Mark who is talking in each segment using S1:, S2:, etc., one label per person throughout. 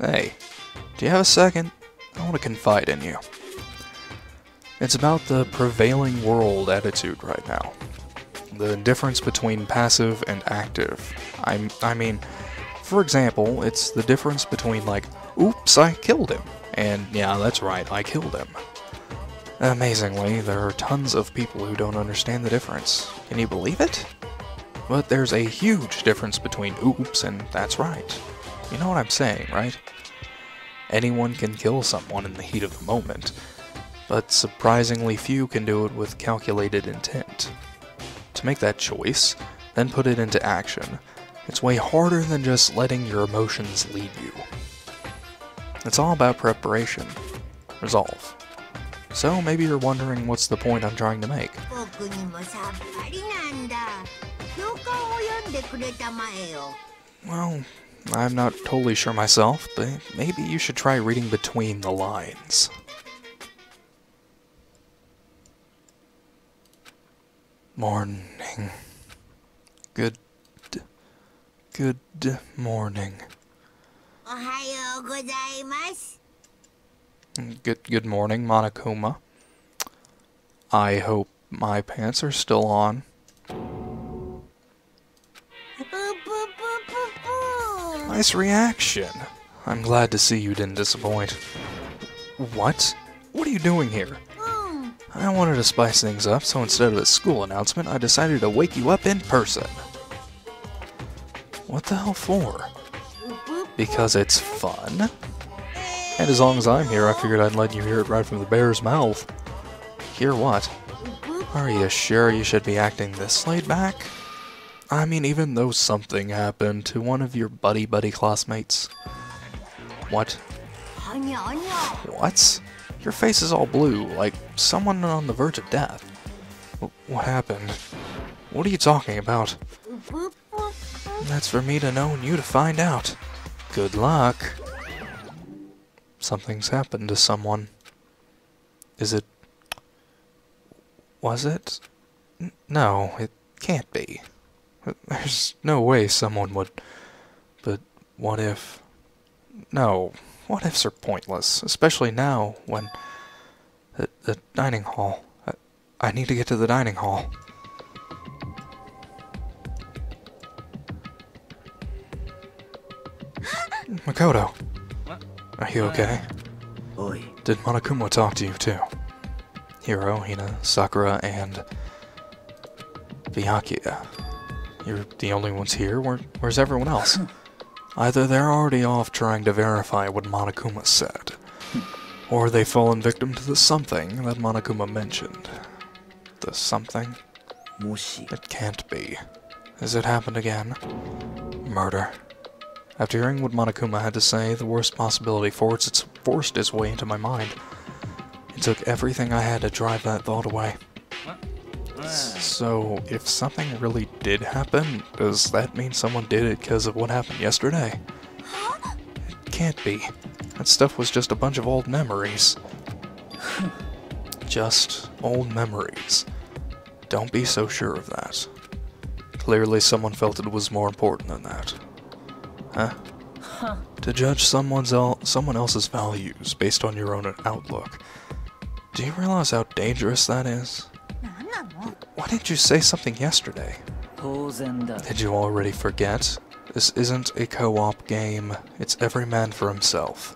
S1: Hey, do you have a second? I want to confide in you. It's about the prevailing world attitude right now. The difference between passive and active. I mean, for example, it's the difference between like, oops, I killed him, and yeah, that's right, I killed him. Amazingly, there are tons of people who don't understand the difference. Can you believe it? But there's a huge difference between oops and that's right. You know what I'm saying, right? Anyone can kill someone in the heat of the moment, but surprisingly few can do it with calculated intent. To make that choice, then put it into action, it's way harder than just letting your emotions lead you. It's all about preparation, resolve. So maybe you're wondering what's the point I'm trying to make. Well, I'm not totally sure myself, but maybe you should try reading between the lines. Morning. Good morning. Good morning, Monokuma. I hope my pants are still on. Nice reaction. I'm glad to see you didn't disappoint. What? What are you doing here? I wanted to spice things up, so instead of a school announcement, I decided to wake you up in person. What the hell for? Because it's fun? And as long as I'm here, I figured I'd let you hear it right from the bear's mouth. Hear what? Are you sure you should be acting this laid back? I mean, even though something happened to one of your buddy classmates. What? What? Your face is all blue, like someone on the verge of death. What happened? What are you talking about? That's for me to know and you to find out. Good luck. Something's happened to someone. Is it... Was it? No, it can't be. There's no way someone would... But what if... No, what ifs are pointless, especially now when... The dining hall. I need to get to the dining hall. Makoto. Are you okay? Did Monokuma talk to you too? Hiro, Hina, Sakura, and... Byakuya. You're the only ones here? Where's everyone else? Either they're already off trying to verify what Monokuma said, or they've fallen victim to the something that Monokuma mentioned. The something? It can't be. Has it happened again? Murder. After hearing what Monokuma had to say, the worst possibility forced its way into my mind. It took everything I had to drive that thought away. So, if something really did happen, does that mean someone did it because of what happened yesterday? It can't be. That stuff was just a bunch of old memories. Just old memories. Don't be so sure of that. Clearly someone felt it was more important than that. Huh? To judge someone else's values based on your own outlook. Do you realize how dangerous that is? Why didn't you say something yesterday? Did you already forget? This isn't a co-op game. It's every man for himself.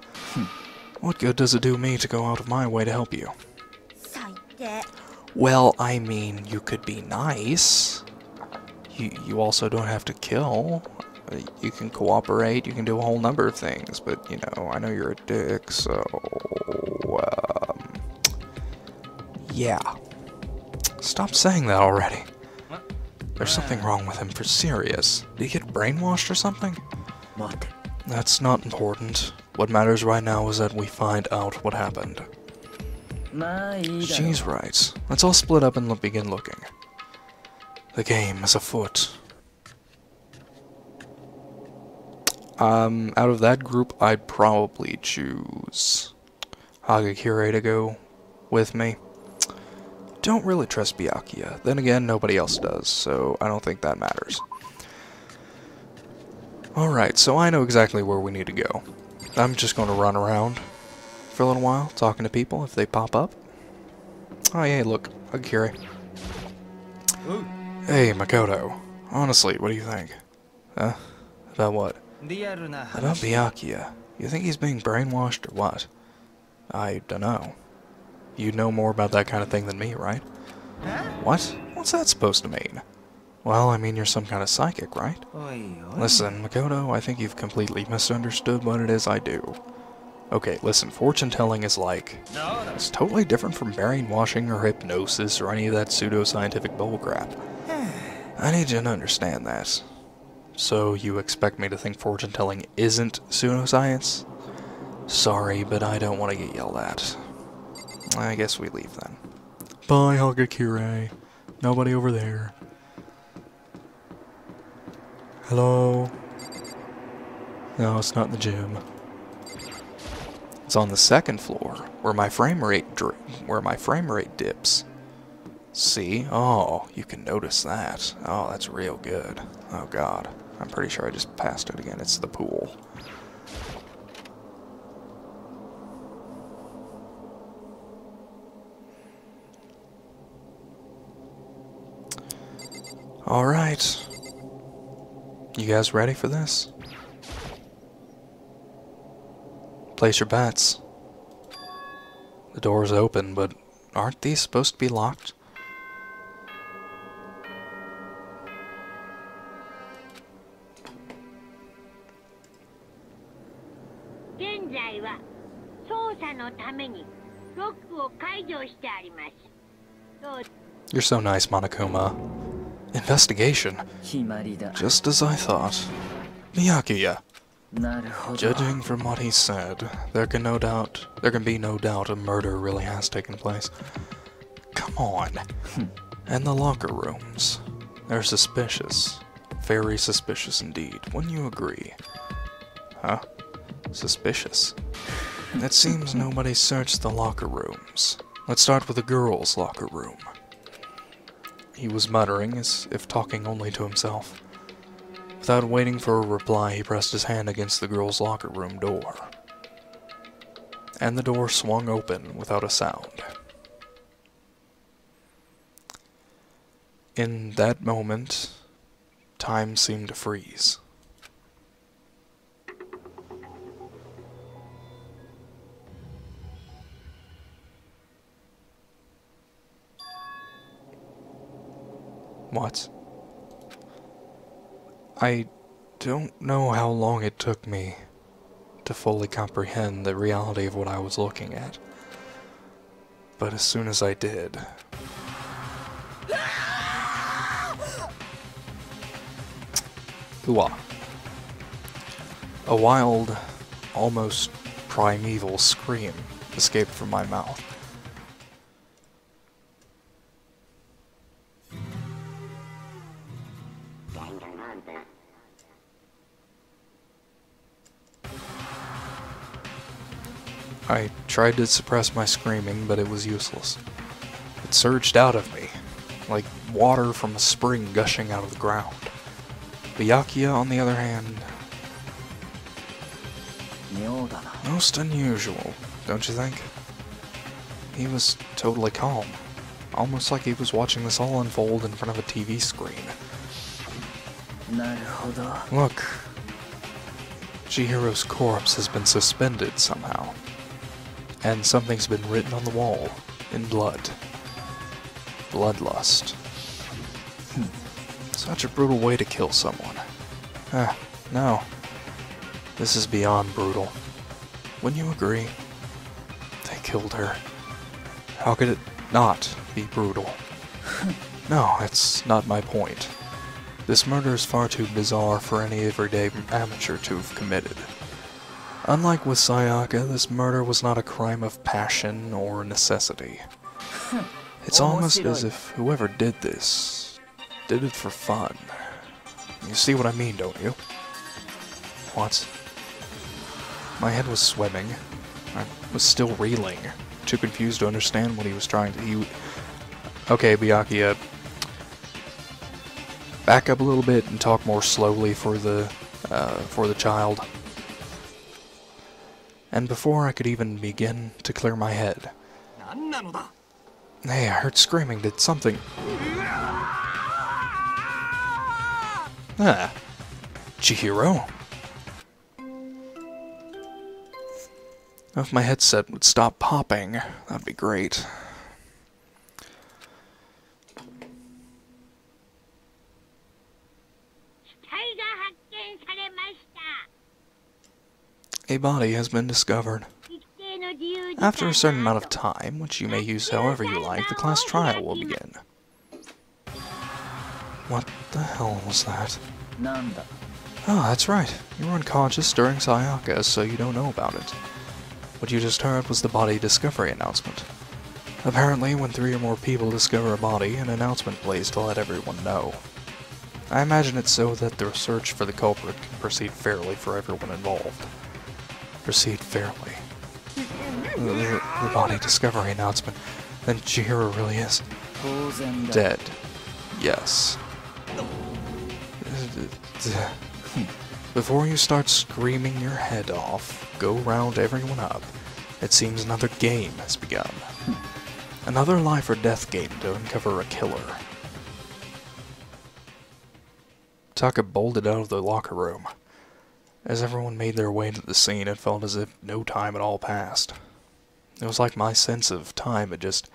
S1: What good does it do me to go out of my way to help you? Well, I mean, you could be nice. You also don't have to kill. You can cooperate, you can do a whole number of things, but, you know, I know you're a dick, so... yeah. Stop saying that already. There's something wrong with him for serious. Did he get brainwashed or something? That's not important. What matters right now is that we find out what happened. She's right. Let's all split up and begin looking. The game is afoot. Out of that group, I'd probably choose Hagakure to go with me. Don't really trust Byakuya. Then again, nobody else does, so I don't think that matters. Alright, so I know exactly where we need to go. I'm just going to run around for a little while, talking to people if they pop up. Oh, yeah, look, Akira. Hey, Makoto. Honestly, what do you think? Huh? About what? About Byakuya. You think he's being brainwashed or what? I dunno. You know more about that kind of thing than me, right? What? What's that supposed to mean? Well, I mean you're some kind of psychic, right? Listen, Makoto, I think you've completely misunderstood what it is I do. Okay, listen, fortune-telling is like... It's totally different from brainwashing or hypnosis or any of that pseudo-scientific bullcrap. I need you to understand that. So, you expect me to think fortune-telling isn't pseudoscience? Sorry, but I don't want to get yelled at. I guess we leave then. Bye, Hagakure. Nobody over there. Hello? No, it's not in the gym. It's on the second floor, where my frame rate dips. See? Oh, you can notice that. Oh, that's real good. Oh god. I'm pretty sure I just passed it again. It's the pool. Alright. You guys ready for this? Place your bets. The door's open, but aren't these supposed to be locked? You're so nice, Monokuma. Investigation. Just as I thought. Byakuya. Judging from what he said, there can be no doubt a murder really has taken place. Come on. And the locker rooms. They're suspicious. Very suspicious indeed. Wouldn't you agree? Huh? Suspicious. It seems nobody searched the locker rooms. Let's start with the girls' locker room. He was muttering, as if talking only to himself. Without waiting for a reply, he pressed his hand against the girls' locker room door. And the door swung open without a sound. In that moment, time seemed to freeze. What? I don't know how long it took me to fully comprehend the reality of what I was looking at. But as soon as I did... Hooah. A wild, almost primeval scream escaped from my mouth. I tried to suppress my screaming, but it was useless. It surged out of me, like water from a spring gushing out of the ground. Byakuya, on the other hand... most unusual, don't you think? He was totally calm, almost like he was watching this all unfold in front of a TV screen. Look, Chihiro's corpse has been suspended somehow. And something's been written on the wall, in blood. Bloodlust. Such a brutal way to kill someone. No. This is beyond brutal. Wouldn't you agree? They killed her. How could it not be brutal? No, it's not my point. This murder is far too bizarre for any everyday amateur to have committed. Unlike with Sayaka, this murder was not a crime of passion or necessity. It's almost as if whoever did this did it for fun. You see what I mean, don't you? What? My head was swimming. I was still reeling, too confused to understand what he was trying to... Okay, Byakuya, back up a little bit and talk more slowly for the child. And before I could even begin to clear my head... Hey, I heard screaming. Did something... Ah. Chihiro? If my headset would stop popping, that'd be great. A body has been discovered. After a certain amount of time, which you may use however you like, the class trial will begin. What the hell was that? Oh, that's right. You were unconscious during Sayaka, so you don't know about it. What you just heard was the body discovery announcement. Apparently, when 3 or more people discover a body, an announcement plays to let everyone know. I imagine it's so that the search for the culprit can proceed fairly for everyone involved. Proceed fairly. The body discovery announcement. Then Chihiro really is dead. Yes. Before you start screaming your head off, go round everyone up. It seems another game has begun. Another life or death game to uncover a killer. Taka bolted out of the locker room. As everyone made their way to the scene, it felt as if no time at all passed. It was like my sense of time had just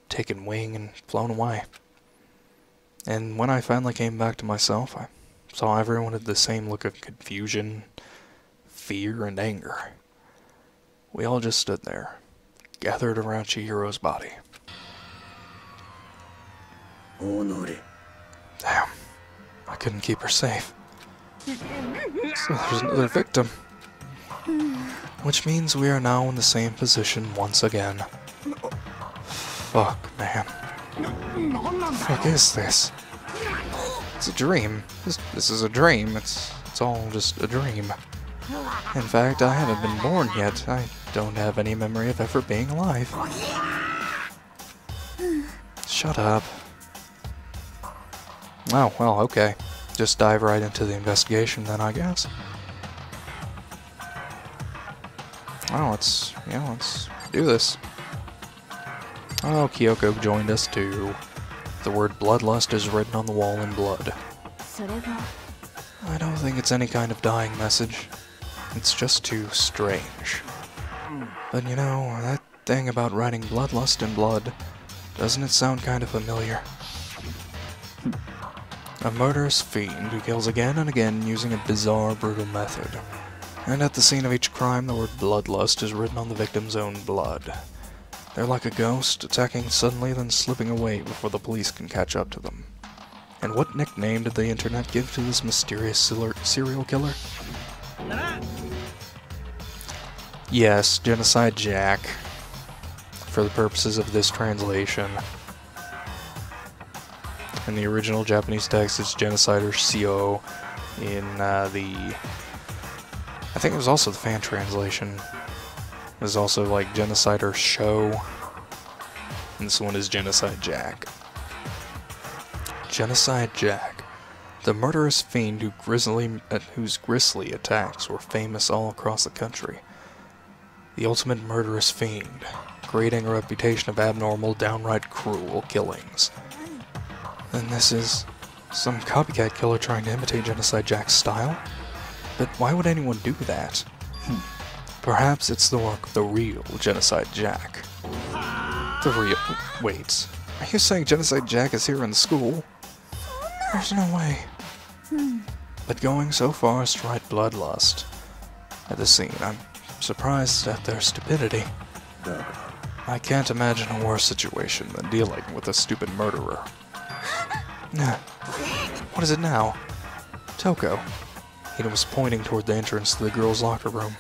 S1: taken wing and flown away. And when I finally came back to myself, I saw everyone had the same look of confusion, fear, and anger. We all just stood there, gathered around Chihiro's body. Damn, I couldn't keep her safe. So there's another victim. Which means we are now in the same position once again. Fuck, man. What the fuck is this? It's a dream. This is a dream. It's all just a dream. In fact, I haven't been born yet. I don't have any memory of ever being alive. Shut up. Oh, well, okay. Just dive right into the investigation then, I guess. Oh, let's do this. Oh, Kyoko joined us too. The word bloodlust is written on the wall in blood. I don't think it's any kind of dying message. It's just too strange. But you know, that thing about writing bloodlust in blood, doesn't it sound kind of familiar? A murderous fiend who kills again and again using a bizarre, brutal method. And at the scene of each crime, the word bloodlust is written on the victim's own blood. They're like a ghost, attacking suddenly then slipping away before the police can catch up to them. And what nickname did the internet give to this mysterious serial killer? Yes, Genocide Jack, for the purposes of this translation. In the original Japanese text, it's Genocider CO. In I think it was also the fan translation. It was also like Genocider Show. And this one is Genocide Jack. Genocide Jack. The murderous fiend whose grisly attacks were famous all across the country. The ultimate murderous fiend, creating a reputation of abnormal, downright cruel killings. And this is some copycat killer trying to imitate Genocide Jack's style? But why would anyone do that? Perhaps it's the work of the real Genocide Jack. Wait, are you saying Genocide Jack is here in school? There's no way. But going so far as to write bloodlust at the scene, I'm surprised at their stupidity. I can't imagine a worse situation than dealing with a stupid murderer. What is it now? Toko. He was pointing toward the entrance to the girls' locker room.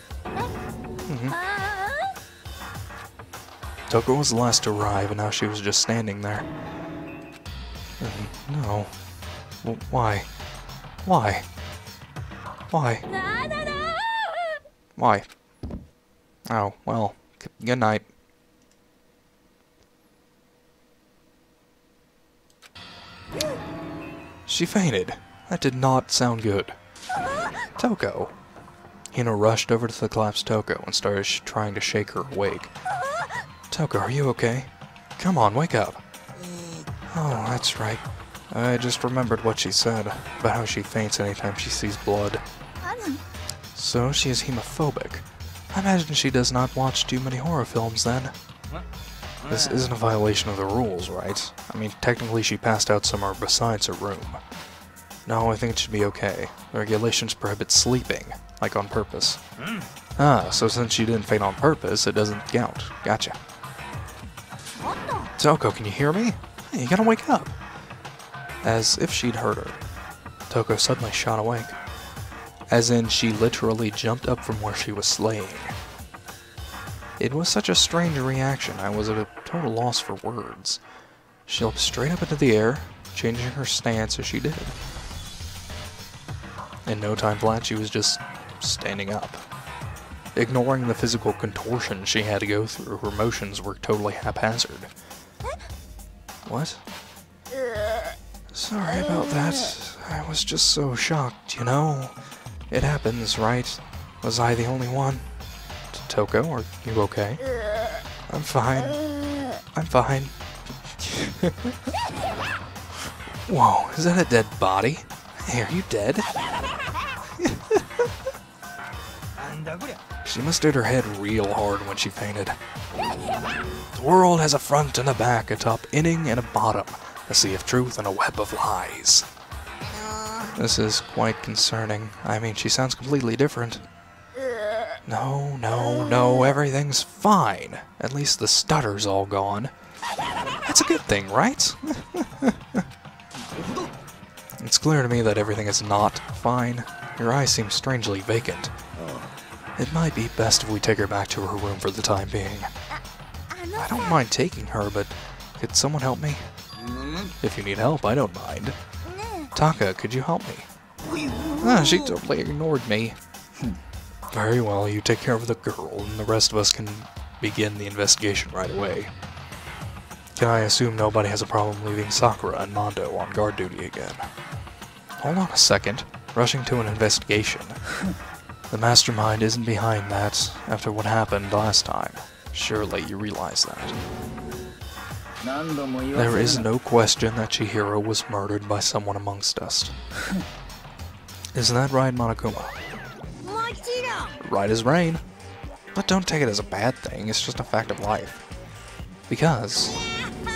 S1: Toko was the last to arrive, and now she was just standing there. No. Well, why? Why? Why? Why? Oh, well, good night. She fainted. That did not sound good. Toko. Hina rushed over to the collapsed Toko and started trying to shake her awake. Toko, are you okay? Come on, wake up. Oh, that's right. I just remembered what she said, about how she faints anytime she sees blood. So she is hemophobic. I imagine she does not watch too many horror films then. This isn't a violation of the rules, right? I mean, technically she passed out somewhere besides her room. No, I think it should be okay. The regulations prohibit sleeping, like on purpose. Ah, so since she didn't faint on purpose, it doesn't count. Gotcha. Toko, can you hear me? Hey, you gotta wake up. As if she'd heard her, Toko suddenly shot awake. As in, she literally jumped up from where she was slaying. It was such a strange reaction, I was at a total loss for words. She leapt straight up into the air, changing her stance as she did. In no time flat, she was just standing up. Ignoring the physical contortion she had to go through, her motions were totally haphazard. What? Sorry about that. I was just so shocked, you know? It happens, right? Was I the only one? Toko, are you okay? I'm fine. I'm fine. Whoa, is that a dead body? Hey, are you dead? She must hit her head real hard when she fainted. The world has a front and a back, a top inning and a bottom, a sea of truth and a web of lies. This is quite concerning. I mean, she sounds completely different. No, everything's fine. At least the stutter's all gone. That's a good thing, right? It's clear to me that everything is not fine. Your eyes seem strangely vacant. It might be best if we take her back to her room for the time being. I don't mind taking her, but could someone help me? If you need help, I don't mind. Taka, could you help me? Ah, she totally ignored me. Very well, you take care of the girl, and the rest of us can begin the investigation right away. Can I assume nobody has a problem leaving Sakura and Mondo on guard duty again? Hold on a second. Rushing to an investigation. The mastermind isn't behind that, after what happened last time. Surely you realize that. There is no question that Chihiro was murdered by someone amongst us. Isn't that right, Monokuma? Right as rain. But don't take it as a bad thing, it's just a fact of life. Because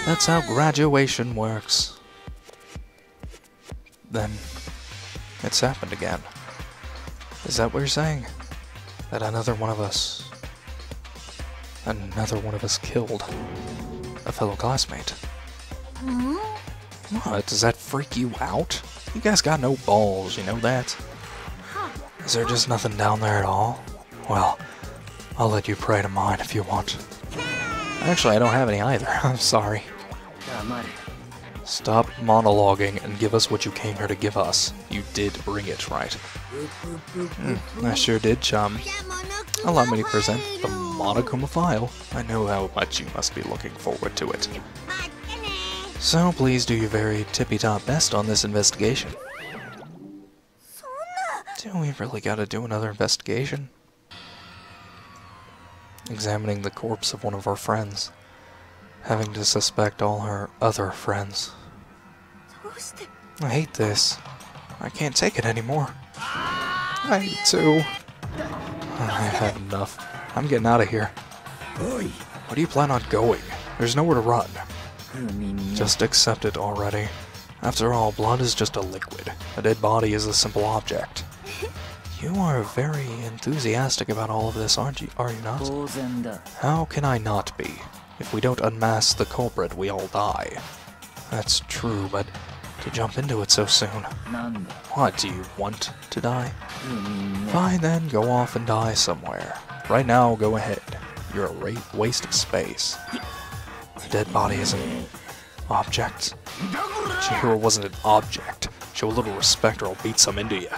S1: that's how graduation works. Then it's happened again. Is that what you're saying? That another one of us killed a fellow classmate? What, does that freak you out? You guys got no balls, you know that? Is there just nothing down there at all? Well, I'll let you pray to mine if you want. Actually, I don't have any either. I'm sorry. Stop monologuing and give us what you came here to give us. You did bring it, right? I sure did, chum. Allow me to present the Monokuma file. I know how much you must be looking forward to it. So please do your very tippy-top best on this investigation. Do we really gotta do another investigation? Examining the corpse of one of our friends. Having to suspect all her other friends. I hate this. I can't take it anymore. I hate too. I have enough. I'm getting out of here. Where do you plan on going? There's nowhere to run. Just accept it already. After all, blood is just a liquid. A dead body is a simple object. You are very enthusiastic about all of this, aren't you? Are you not? How can I not be? If we don't unmask the culprit, we all die. That's true, but to jump into it so soon. What, do you want to die? Fine then, go off and die somewhere. Right now, go ahead. You're a waste of space. The dead body is an object. Chihiro wasn't an object. Show a little respect or I'll beat some into you.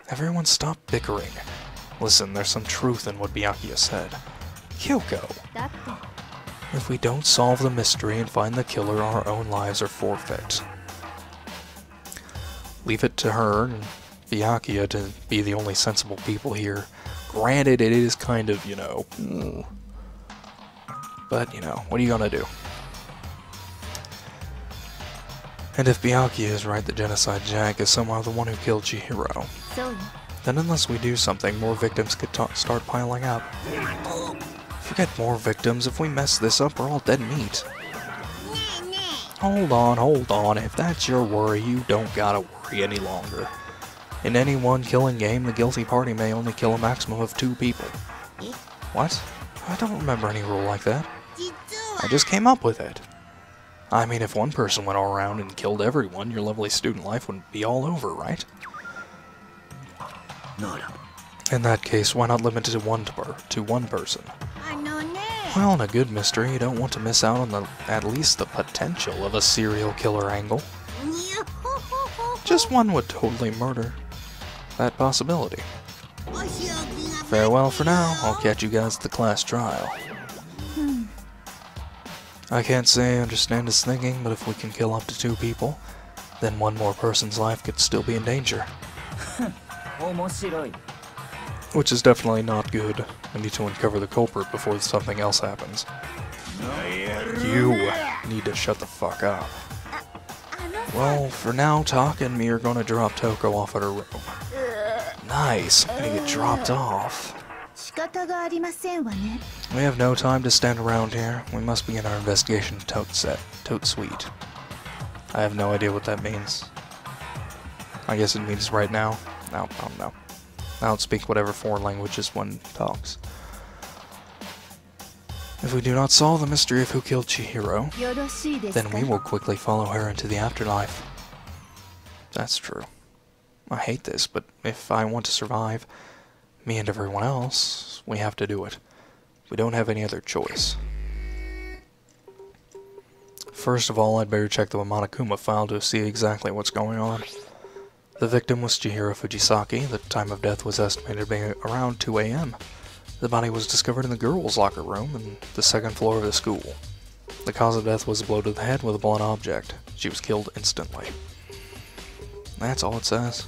S1: Everyone stop bickering. Listen, there's some truth in what Byakuya said. Kyoko. If we don't solve the mystery and find the killer, our own lives are forfeit. Leave it to her, and Byakuya to be the only sensible people here. Granted, it is kind of, you know... But, you know, what are you gonna do? And if Byakuya is right that Genocide Jack is somehow the one who killed Chihiro, then unless we do something, more victims could start piling up. Forget more victims, if we mess this up, we're all dead meat. Hold on, if that's your worry, you don't gotta worry any longer. In any one killing game, the guilty party may only kill a maximum of 2 people. What? I don't remember any rule like that. I just came up with it. I mean, if one person went all around and killed everyone, your lovely student life would be all over, right? In that case, why not limit it to one person? Well, in a good mystery, you don't want to miss out on at least the potential of a serial killer angle. Just one would totally murder that possibility. Farewell for now. I'll catch you guys at the class trial. I can't say I understand his thinking, but if we can kill up to 2 people, then one more person's life could still be in danger. Which is definitely not good. I need to uncover the culprit before something else happens. You need to shut the fuck up. Well, for now, Taka and me are gonna drop Toko off at her room. Nice, I'm gonna get dropped off. We have no time to stand around here. We must begin our investigation tote suite. I have no idea what that means. I guess it means right now. No, I don't know. I don't speak whatever foreign languages one talks. If we do not solve the mystery of who killed Chihiro, then we will quickly follow her into the afterlife. That's true. I hate this, but if I want to survive, me and everyone else, we have to do it. We don't have any other choice. First of all, I'd better check the Monokuma file to see exactly what's going on. The victim was Chihiro Fujisaki. The time of death was estimated to be around 2 a.m. The body was discovered in the girls' locker room on the 2nd floor of the school. The cause of death was a blow to the head with a blunt object. She was killed instantly. That's all it says.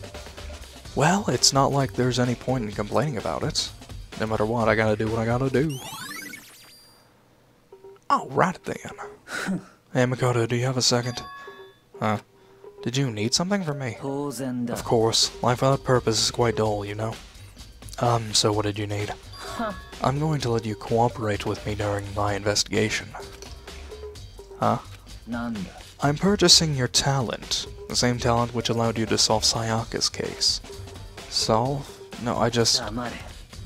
S1: Well, it's not like there's any point in complaining about it. No matter what, I gotta do what I gotta do. Alright then. Hey Makoto, do you have a second? Huh? Did you need something from me? Of course. Life without purpose is quite dull, you know. So what did you need? I'm going to let you cooperate with me during my investigation. Huh? I'm purchasing your talent. The same talent which allowed you to solve Sayaka's case. Solve? No,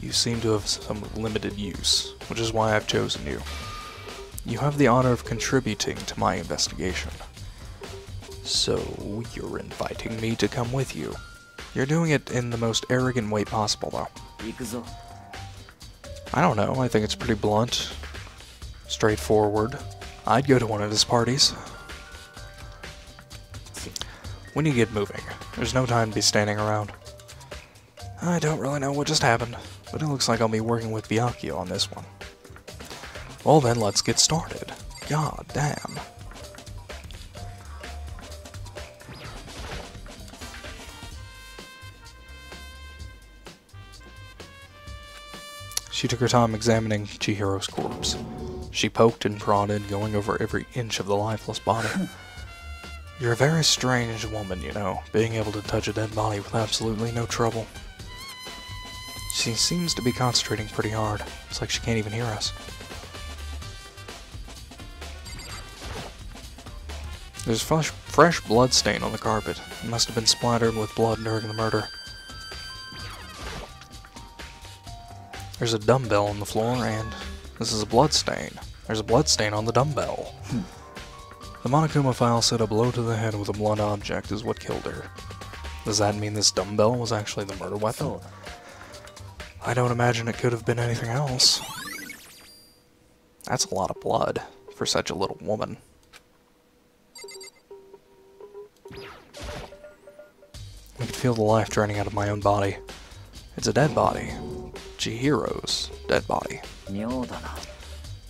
S1: you seem to have some limited use, which is why I've chosen you. You have the honor of contributing to my investigation. So, you're inviting me to come with you. You're doing it in the most arrogant way possible, though. I don't know, I think it's pretty blunt. Straightforward. I'd go to one of his parties. We need to get moving. There's no time to be standing around. I don't really know what just happened, but it looks like I'll be working with Byakuya on this one. Well then, let's get started. God damn. She took her time examining Chihiro's corpse. She poked and prodded, going over every inch of the lifeless body. You're a very strange woman, you know, being able to touch a dead body with absolutely no trouble. She seems to be concentrating pretty hard. It's like she can't even hear us. There's fresh blood stain on the carpet. It must have been splattered with blood during the murder. There's a dumbbell on the floor, and this is a blood stain. There's a blood stain on the dumbbell. The Monokuma file said a blow to the head with a blunt object is what killed her. Does that mean this dumbbell was actually the murder weapon? I don't imagine it could have been anything else. That's a lot of blood for such a little woman. I could feel the life draining out of my own body. It's a dead body. Chihiro's dead body.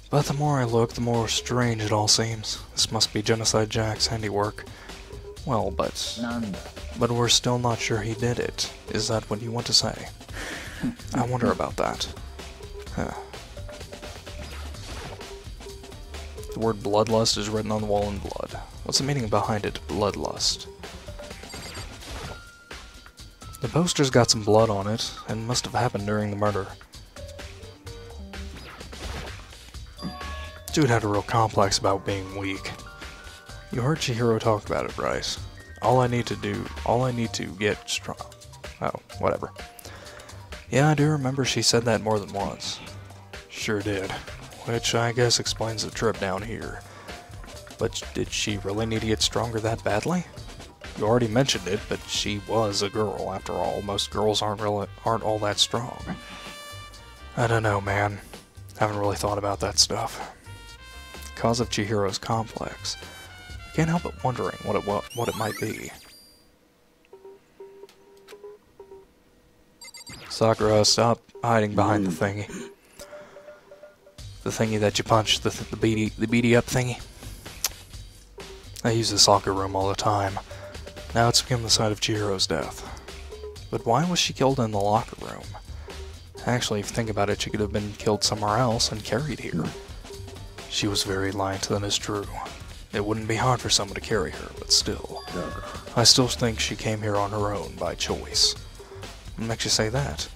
S1: But the more I look, the more strange it all seems. This must be Genocide Jack's handiwork. Well, but we're still not sure he did it. Is that what you want to say? I wonder about that. Huh. The word bloodlust is written on the wall in blood. What's the meaning behind it, bloodlust? The poster's got some blood on it, and must have happened during the murder. Dude had a real complex about being weak. You heard Chihiro talk about it, right? All I need to get strong. Oh, whatever. Yeah, I do remember she said that more than once. Sure did. Which I guess explains the trip down here. But did she really need to get stronger that badly? You already mentioned it, but she was a girl, after all. Most girls aren't all that strong. I don't know, man. Haven't really thought about that stuff. Cause of Chihiro's complex. I can't help but wondering what it might be. Sakura, stop hiding behind the thingy. The thingy that you punched, the beady up thingy. I use this locker room all the time. Now it's become the site of Chihiro's death. But why was she killed in the locker room? Actually, if you think about it, she could have been killed somewhere else and carried here. She was very light, that is true. It wouldn't be hard for someone to carry her, but still. I still think she came here on her own, by choice. What makes you say that?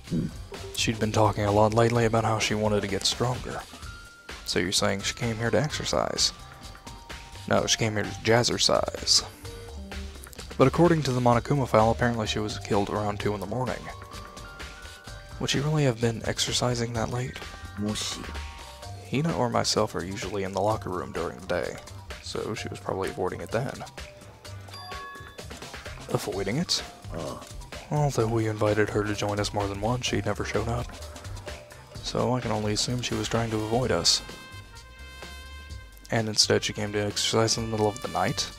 S1: She'd been talking a lot lately about how she wanted to get stronger. So you're saying she came here to exercise? No, she came here to jazzercise. But according to the Monokuma file, apparently she was killed around 2 in the morning. Would she really have been exercising that late? Hina or myself are usually in the locker room during the day, so she was probably avoiding it then. Avoiding it? Although we invited her to join us more than once, she never showed up. So I can only assume she was trying to avoid us. And instead she came to exercise in the middle of the night?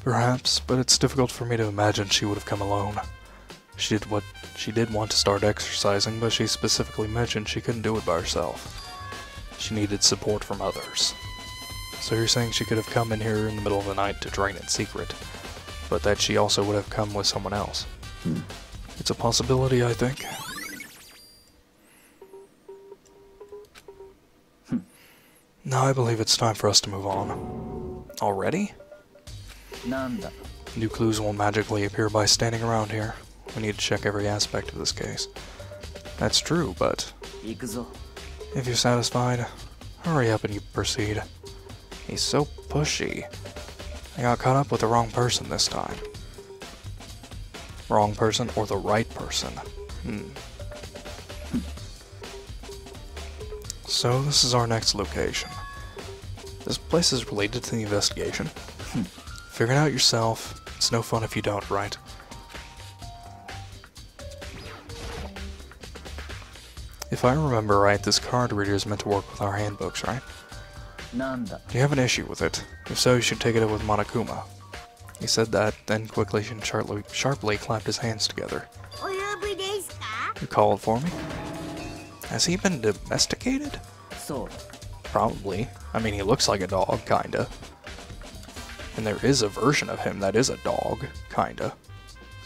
S1: Perhaps, but it's difficult for me to imagine she would have come alone. She did want to start exercising, but she specifically mentioned she couldn't do it by herself. She needed support from others. So you're saying she could have come in here in the middle of the night to train in secret, but that she also would have come with someone else. It's a possibility, I think. Now I believe it's time for us to move on. Already? New clues will magically appear by standing around here. We need to check every aspect of this case. That's true, but if you're satisfied, hurry up and you proceed. He's so pushy. I got caught up with the wrong person this time. Wrong person or the right person? So this is our next location. This place is related to the investigation. Figure it out yourself. It's no fun if you don't, right? If I remember right, this card reader is meant to work with our handbooks, right? Do you have an issue with it? If so, you should take it up with Monokuma. He said that, then quickly and sharply clapped his hands together. You called for me? Has he been domesticated? Probably. I mean, he looks like a dog, kinda. And there is a version of him that is a dog, kinda.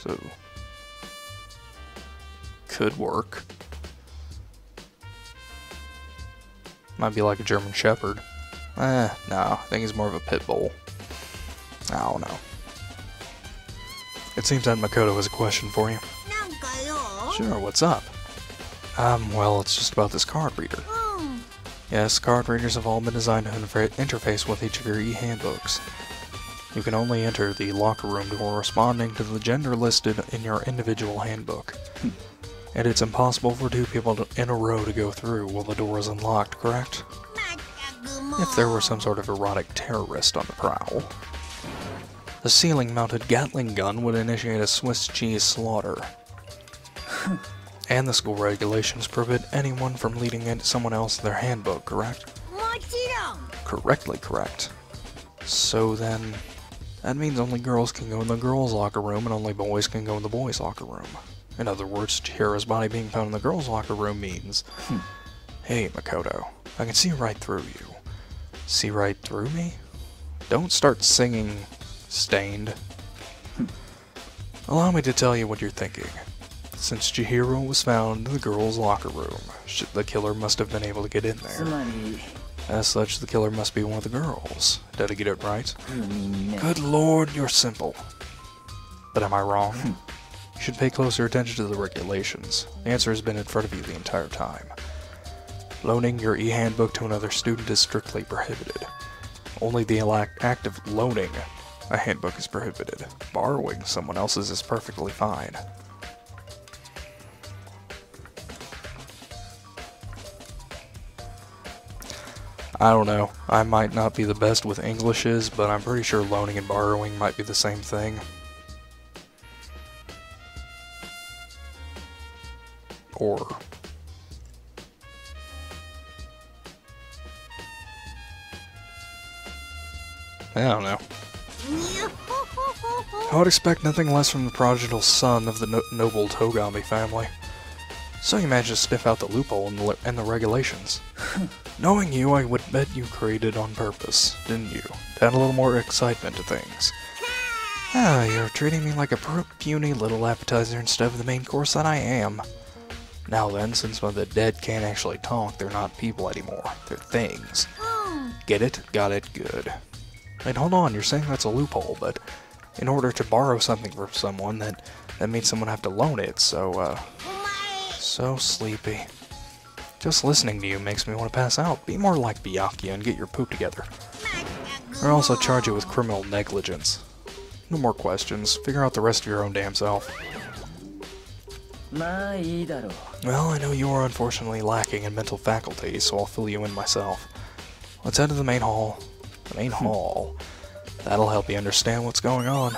S1: So, could work. Might be like a German Shepherd. No, I think he's more of a pit bull. I don't know. It seems that Makoto has a question for you. Sure, what's up? Well, it's just about this card reader. Yes, card readers have all been designed to interface with each of your e-handbooks. You can only enter the locker room door corresponding to the gender listed in your individual handbook. And it's impossible for 2 people in a row to go through while the door is unlocked, correct? If there were some sort of erotic terrorist on the prowl. The ceiling-mounted Gatling gun would initiate a Swiss cheese slaughter. And the school regulations prohibit anyone from leading into someone else their handbook, correct? Correctly correct. So then, that means only girls can go in the girls' locker room and only boys can go in the boys' locker room. In other words, Chihiro's body being found in the girls' locker room means, hey, Makoto, I can see right through you. See right through me? Don't start singing Stained. Allow me to tell you what you're thinking. Since Chihiro was found in the girls' locker room, the killer must have been able to get in there. As such, the killer must be one of the girls. Did I get it right? Good lord, you're simple. But am I wrong? You should pay closer attention to the regulations. The answer has been in front of you the entire time. Loaning your e-handbook to another student is strictly prohibited. Only the act of loaning a handbook is prohibited. Borrowing someone else's is perfectly fine. I don't know. I might not be the best with Englishes, but I'm pretty sure loaning and borrowing might be the same thing. Or... I don't know. I would expect nothing less from the prodigal son of the noble Togami family. So you managed to sniff out the loophole in the regulations. Knowing you, I would bet you created on purpose, didn't you? To add a little more excitement to things. Ah, you're treating me like a puny little appetizer instead of the main course that I am. Now then, since when the dead can't actually talk, they're not people anymore. They're things. Get it? Got it? Good. Wait, hold on, you're saying that's a loophole, but in order to borrow something from someone, that means someone have to loan it, so, so sleepy. Just listening to you makes me want to pass out. Be more like Byakuya and get your poop together. Or else I'll charge you with criminal negligence. No more questions. Figure out the rest of your own damn self. Well, I know you are unfortunately lacking in mental faculties, so I'll fill you in myself. Let's head to the main hall. The main hall. That'll help you understand what's going on.